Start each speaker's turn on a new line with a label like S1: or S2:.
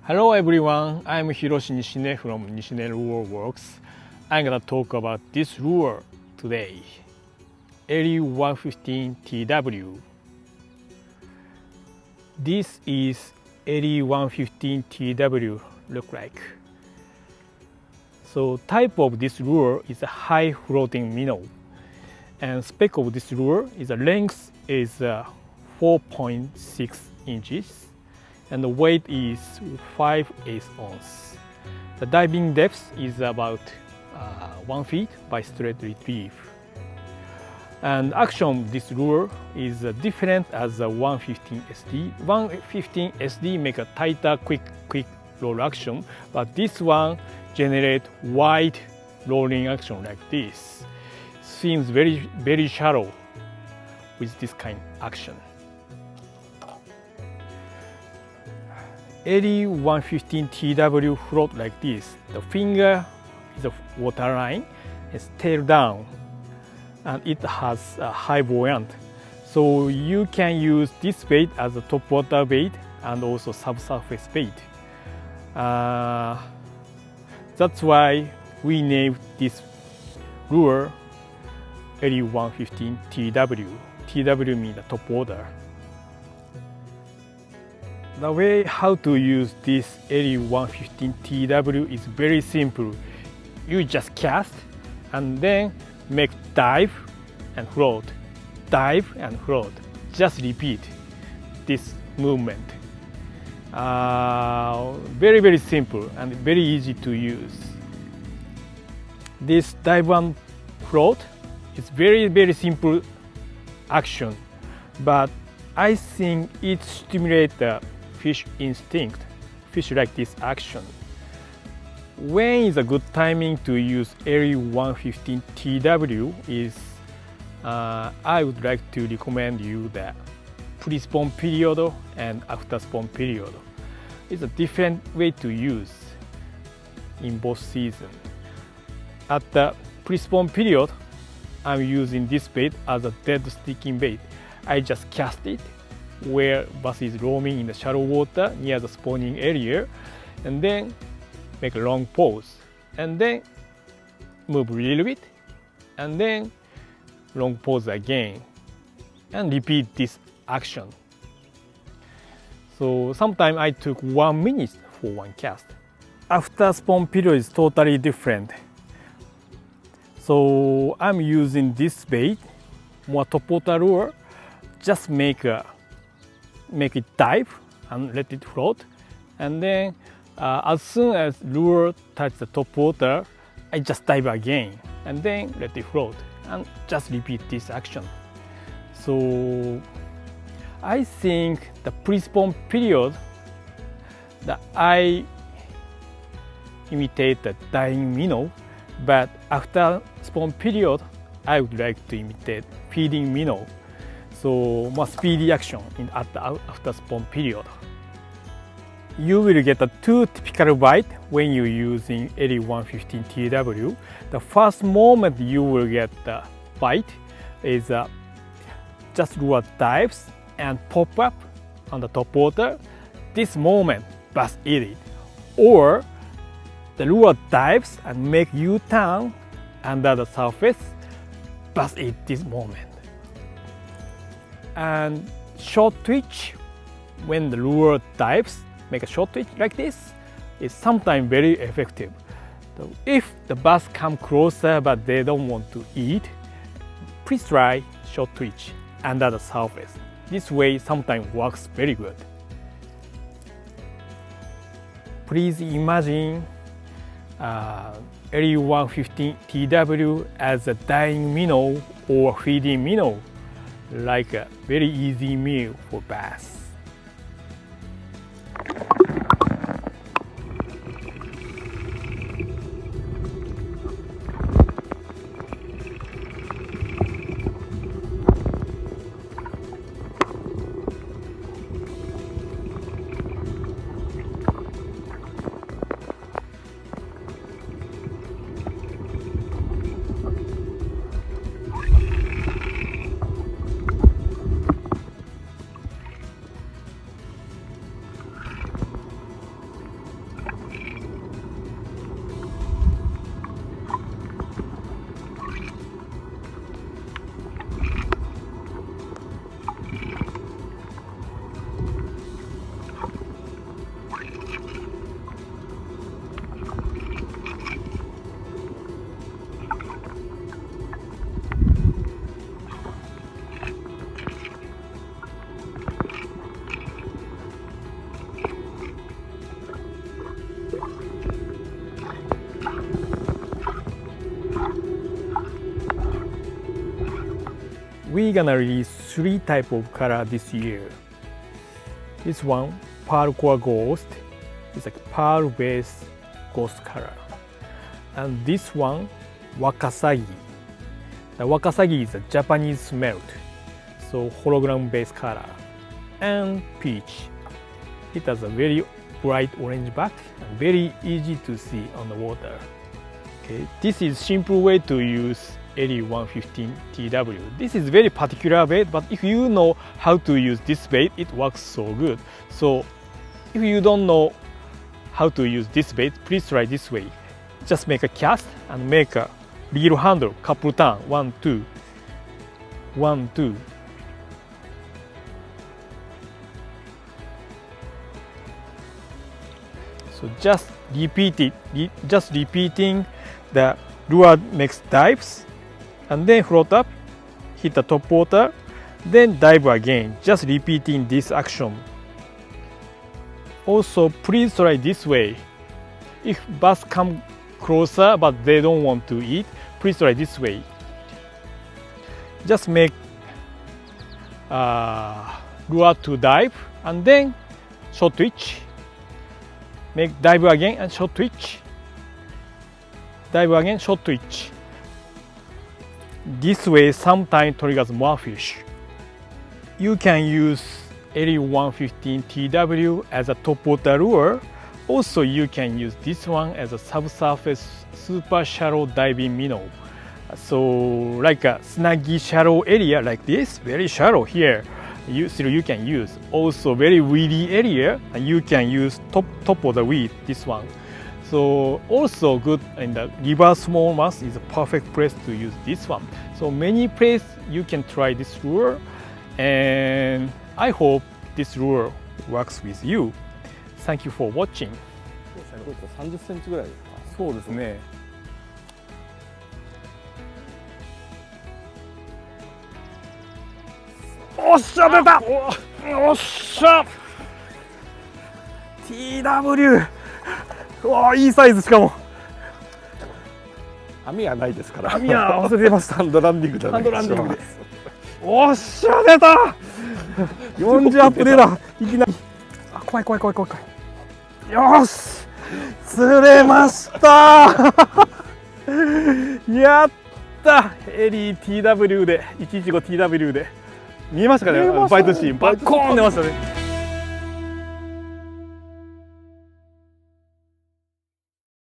S1: Hello everyone, I'm Hiroshi Nishine from Nishine Lure Works. I'm gonna talk about this lure today. Erie 115 TW. This is Erie 115 TW look like. So type of this lure is a high floating minnow. And spec of this lure is the length is 4.6 inches. And the weight is 5/8 ounce. The diving depth is about 1 feet by straight retrieve. And action this lure is different as the 115 SD. 115 SD make a tighter, quick roll action, but this one generate wide rolling action like this. Seems very shallow with this kind of action. Erie 115 TW float like this. The finger is a water line, it's tail down, and it has a high buoyant. So you can use this bait as a top water bait and also subsurface bait. That's why we named this lure Erie 115 TW. TW means the top water. The way how to use this Erie 115 TW is very simple. You just cast and then make dive and float, dive and float. Just repeat this movement. Very simple and very easy to use. This dive and float is very simple action, but I think it stimulates the fish instinct. Fish like this action. When is a good timing to use Erie 115 TW is I would like to recommend you the pre-spawn period and after spawn period. It's a different way to use in both seasons. At the pre-spawn period, I'm using this bait as a dead sticking bait. I just cast it where bass is roaming in the shallow water near the spawning area, and then make a long pause, and then move a little bit, and then long pause again, and repeat this action. So sometimes I took 1 minute for one cast. After spawn period is totally different. So I'm using this bait, more top water lure, just make it dive and let it float, and then as soon as lure touch the top water, I just dive again and then let it float and just repeat this action. So I think the pre-spawn period that I imitate the dying minnow, but after spawn period I would like to imitate feeding minnow. So more speedy action at the after spawn period. You will get a two typical bite when you're using Erie 115 TW. The first moment you will get the bite is just lure dives and pop up on the top water. This moment, bass eat it. Or the lure dives and make U-turn under the surface, bass eat this moment. And short twitch, when the lure dives, make a short twitch like this, is sometimes very effective. So if the bass come closer but they don't want to eat, please try short twitch under the surface. This way sometimes works very good. Please imagine Erie 115 TW as a dying minnow or feeding minnow, like a very easy meal for bass. we're gonna release 3 types of color this year. This one, pearl core ghost, it's like pearl base ghost color. And this one, wakasagi. The wakasagi is a Japanese smelt, so hologram base color. And peach. It has a very bright orange back and very easy to see on the water. Okay, this is simple way to use Erie 115 TW. This is very particular bait, but if you know how to use this bait, it works so good. So if you don't know how to use this bait, please try this way. Just make a cast and make a reel handle, couple turn, 1, 2, 1, 2. So just repeat it, just repeating the lure makes dives, and then float up, hit the top water, then dive again, just repeating this action. Also, please try this way. If bass come closer but they don't want to eat, please try this way. Just make lure to dive and then short twitch. Make dive again and short twitch. Dive again, short twitch. This way sometimes triggers more fish. You can use Erie 115 TW as a top water lure. Also, you can use this one as a subsurface super shallow diving minnow. So like a snaggy shallow area like this, very shallow here, you can use. Also very weedy area, and you can use top of the weed, this one. So also good in the river smallmouth is a perfect place to use this one. So many places you can try this lure, and I hope this lure works with you. Thank you for watching.
S2: 30センチぐらいですか。
S1: そうですね。おっしゃ出た。おっしゃ。TW。うわいいサイズしかも。
S2: 網はないですから。
S1: 網は忘れてました。
S2: ハンドランディングじゃないですか。
S1: ハンドランディングです。おっしゃ出た。40アップでだ。いきなり。あ怖い怖い怖い怖い怖い。よし。釣れましたやったエリー TW で115 TW で見えましたかねバイトシーンバッコーン出ましたね。